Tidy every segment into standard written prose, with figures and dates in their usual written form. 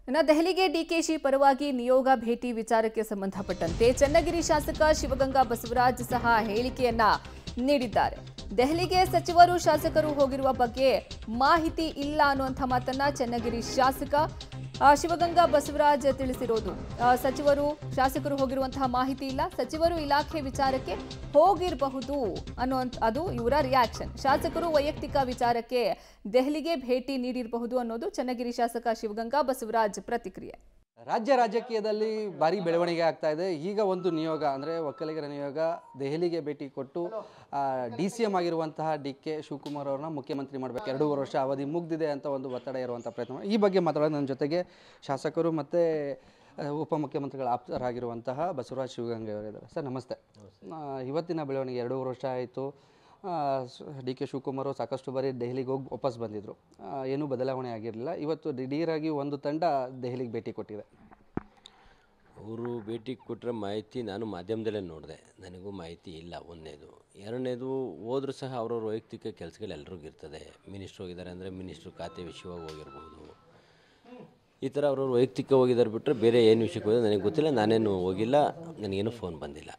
ಇನ್ನು ದೆಹಲಿಗೆ ಡಿಕೆಶಿ ಪರವಾಗಿ ನಿಯೋಗ ಭೇಟಿ ವಿಚಾರಕ್ಕೆ ಸಂಬಂಧಪಟ್ಟಂತೆ ಚನ್ನಗಿರಿ ಶಾಸಕ ಶಿವಗಂಗಾ ಬಸವರಾಜ್ ಸಹ ಹೇಳಿಕೆಯನ್ನ ನೀಡಿದ್ದಾರೆ. ದೆಹಲಿಗೆ ಸಚಿವರು ಶಾಸಕರು ಹೋಗಿರುವ ಬಗ್ಗೆ ಮಾಹಿತಿ ಇಲ್ಲ ಅನ್ನುವಂಥ ಮಾತನ್ನ ಚನ್ನಗಿರಿ ಶಾಸಕ ಶಿವಗಂಗಾ ಬಸವರಾಜ್ ತಿಳಿಸಿರೋದು. ಸಚಿವರು ಶಾಸಕರು ಹೋಗಿರುವಂತಹ ಮಾಹಿತಿ ಇಲ್ಲ, ಸಚಿವರು ಇಲಾಖೆ ವಿಚಾರಕ್ಕೆ ಹೋಗಿರಬಹುದು ಅದು ಇವರ ರಿಯಾಕ್ಷನ್. ಶಾಸಕರು ವೈಯಕ್ತಿಕ ವಿಚಾರಕ್ಕೆ ದೆಹಲಿಗೆ ಭೇಟಿ ನೀಡಿರಬಹುದು ಅನ್ನೋದು ಚನ್ನಗಿರಿ ಶಾಸಕ ಶಿವಗಂಗಾ ಬಸವರಾಜ್ ಪ್ರತಿಕ್ರಿಯೆ. ರಾಜ್ಯ ರಾಜಕೀಯದಲ್ಲಿ ಭಾರಿ ಬೆಳವಣಿಗೆ ಆಗ್ತಾ ಇದೆ. ಈಗ ಒಂದು ನಿಯೋಗ ಅಂದರೆ ಒಕ್ಕಲಿಗರ ನಿಯೋಗ ದೆಹಲಿಗೆ ಭೇಟಿ ಕೊಟ್ಟು DCM ಆಗಿರುವಂತಹ DK ಶಿವಕುಮಾರ್ ಅವ್ರನ್ನ ಮುಖ್ಯಮಂತ್ರಿ ಮಾಡಬೇಕು, 2 ವರ್ಷ ಅವಧಿ ಮುಗ್ದಿದೆ ಅಂತ ಒಂದು ಒತ್ತಡ ಇರುವಂಥ ಪ್ರಯತ್ನ. ಈ ಬಗ್ಗೆ ಮಾತಾಡೋದು ನನ್ನ ಜೊತೆಗೆ ಶಾಸಕರು ಮತ್ತು ಉಪಮುಖ್ಯಮಂತ್ರಿಗಳ ಆಪ್ತರಾಗಿರುವಂತಹ ಬಸವರಾಜ್ ಶಿವಗಂಗೆ ಅವರಿದ್ದಾರೆ. ಸರ್ ನಮಸ್ತೆ. ಇವತ್ತಿನ ಬೆಳವಣಿಗೆ 2 ವರ್ಷ ಆಯಿತು. DK ಶಿವಕುಮಾರ್ ಸಾಕಷ್ಟು ಬಾರಿ ದೆಹಲಿಗೆ ಹೋಗಿ ವಾಪಸ್ ಬಂದಿದ್ದರು, ಏನೂ ಬದಲಾವಣೆ ಆಗಿರಲಿಲ್ಲ. ಇವತ್ತು ದಿಢೀರಾಗಿ ಒಂದು ತಂಡ ದೆಹಲಿಗೆ ಭೇಟಿ ಕೊಟ್ಟಿದೆ. ಅವರು ಭೇಟಿ ಕೊಟ್ಟರೆ ಮಾಹಿತಿ ನಾನು ಮಾಧ್ಯಮದಲ್ಲೇ ನೋಡಿದೆ, ನನಗೂ ಮಾಹಿತಿ ಇಲ್ಲ. ಒಂದನೇದು. ಎರಡನೇದು, ಹೋದರೂ ಸಹ ಅವ್ರವ್ರ ವೈಯಕ್ತಿಕ ಕೆಲಸಗಳು ಎಲ್ರಿಗೂ ಇರ್ತದೆ. ಮಿನಿಸ್ಟ್ರು ಹೋಗಿದ್ದಾರೆ ಅಂದರೆ ಮಿನಿಸ್ಟ್ರು ಖಾತೆ ವಿಷಯವಾಗಿ ಹೋಗಿರ್ಬೋದು, ಈ ಥರ ಅವ್ರವ್ರ ವೈಯಕ್ತಿಕ ಹೋಗಿದ್ದಾರೆ ಬಿಟ್ಟರೆ ಬೇರೆ ಏನು ವಿಷಯಕ್ಕೆ ಹೋಗಿದೆ ನನಗೆ ಗೊತ್ತಿಲ್ಲ. ನಾನೇನು ಹೋಗಿಲ್ಲ, ನನಗೇನು ಫೋನ್ ಬಂದಿಲ್ಲ.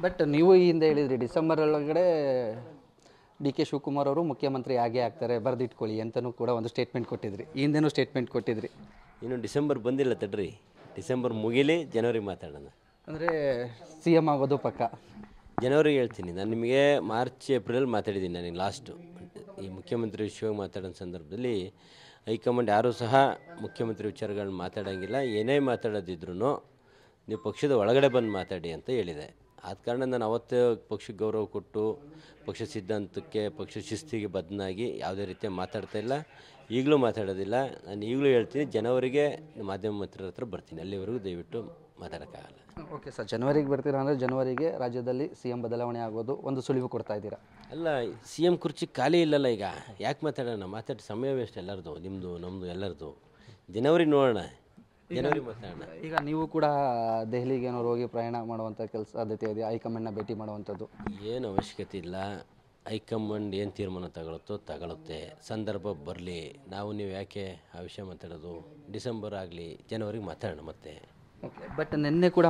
ಬಟ್ ನೀವು ಈ ಹಿಂದೆ ಹೇಳಿದ್ರಿ ಡಿಸೆಂಬರ್ ಒಳಗಡೆ DK ಶಿವಕುಮಾರ್ ಅವರು ಮುಖ್ಯಮಂತ್ರಿ ಆಗೇ ಆಗ್ತಾರೆ, ಬರೆದಿಟ್ಕೊಳ್ಳಿ ಅಂತಲೂ ಕೂಡ ಒಂದು ಸ್ಟೇಟ್ಮೆಂಟ್ ಕೊಟ್ಟಿದ್ರಿ. ಈ ಹಿಂದೆನೂ ಸ್ಟೇಟ್ಮೆಂಟ್ ಕೊಟ್ಟಿದ್ರಿ. ಇನ್ನು ಡಿಸೆಂಬರ್ ಬಂದಿಲ್ಲ, ತಡ್ರಿ, ಡಿಸೆಂಬರ್ ಮುಗಿಲಿ, ಜನವರಿ ಮಾತಾಡೋಣ. ಅಂದರೆ CM ಆಗೋದು ಪಕ್ಕ. ಜನವರಿಗೆ ಹೇಳ್ತೀನಿ. ನಾನು ನಿಮಗೆ ಮಾರ್ಚ್ ಏಪ್ರಿಲಲ್ಲಿ ಮಾತಾಡಿದ್ದೀನಿ. ನನಗೆ ಲಾಸ್ಟು ಈ ಮುಖ್ಯಮಂತ್ರಿ ವಿಷಯವಾಗಿ ಮಾತಾಡೋ ಸಂದರ್ಭದಲ್ಲಿ ಹೈಕಮಾಂಡ್ ಯಾರೂ ಸಹ ಮುಖ್ಯಮಂತ್ರಿ ವಿಚಾರಗಳನ್ನ ಮಾತಾಡೋಂಗಿಲ್ಲ, ಏನೇ ಮಾತಾಡೋದಿದ್ರು ನೀವು ಪಕ್ಷದ ಒಳಗಡೆ ಬಂದು ಮಾತಾಡಿ ಅಂತ ಹೇಳಿದೆ. ಆದ ಕಾರಣ ನಾನು ಅವತ್ತೇ ಪಕ್ಷಕ್ಕೆ ಗೌರವ ಕೊಟ್ಟು ಪಕ್ಷ ಸಿದ್ಧಾಂತಕ್ಕೆ ಪಕ್ಷ ಶಿಸ್ತಿಗೆ ಬದ್ಧನಾಗಿ ಯಾವುದೇ ರೀತಿಯ ಮಾತಾಡ್ತಾ ಇಲ್ಲ, ಈಗಲೂ ಮಾತಾಡೋದಿಲ್ಲ. ನಾನು ಈಗಲೂ ಹೇಳ್ತೀನಿ, ಜನವರಿಗೆ ಮಾಧ್ಯಮ ಮಂತ್ರಿಗಳ ಹತ್ರ ಬರ್ತೀನಿ, ಅಲ್ಲಿವರೆಗೂ ದಯವಿಟ್ಟು ಮಾತಾಡೋಕ್ಕಾಗಲ್ಲ. ಓಕೆ ಸರ್, ಜನವರಿಗೆ ಬರ್ತೀರಾ ಅಂದರೆ ಜನವರಿಗೆ ರಾಜ್ಯದಲ್ಲಿ CM ಬದಲಾವಣೆ ಆಗೋದು ಒಂದು ಸುಳಿವು ಕೊಡ್ತಾ ಇದ್ದೀರಾ? ಅಲ್ಲ, CM ಕುರ್ಚಿ ಖಾಲಿ ಇಲ್ಲಲ್ಲ ಈಗ, ಯಾಕೆ ಮಾತಾಡೋಣ? ಮಾತಾಡಿ ಸಮಯ ವೇಸ್ಟ್ ಎಲ್ಲರದು, ನಿಮ್ಮದು ನಮ್ಮದು ಎಲ್ಲರದು. ಜನವರಿ ನೋಡೋಣ, ಜನವರಿ ಮಾತಾಡೋಣ. ಈಗ ನೀವು ಕೂಡ ದೆಹಲಿಗೆ ಏನಾದ್ರು ಹೋಗಿ ಪ್ರಯಾಣ ಮಾಡುವಂಥ ಕೆಲಸ ಸಾಧ್ಯತೆ ಇದೆಯಾ? ಹೈಕಮಾಂಡ್ನ ಭೇಟಿ ಮಾಡುವಂಥದ್ದು ಏನು ಅವಶ್ಯಕತೆ ಇಲ್ಲ. ಹೈಕಮಾಂಡ್ ಏನು ತೀರ್ಮಾನ ತಗೊಳುತ್ತೆ. ಸಂದರ್ಭ ಬರಲಿ, ನಾವು ನೀವು ಯಾಕೆ ಆ ವಿಷಯ ಮಾತಾಡೋದು? ಡಿಸೆಂಬರ್ ಆಗಲಿ, ಜನವರಿಗೆ ಮಾತಾಡೋಣ ಮತ್ತೆ. ಓಕೆ. ಬಟ್ ನಿನ್ನೆ ಕೂಡ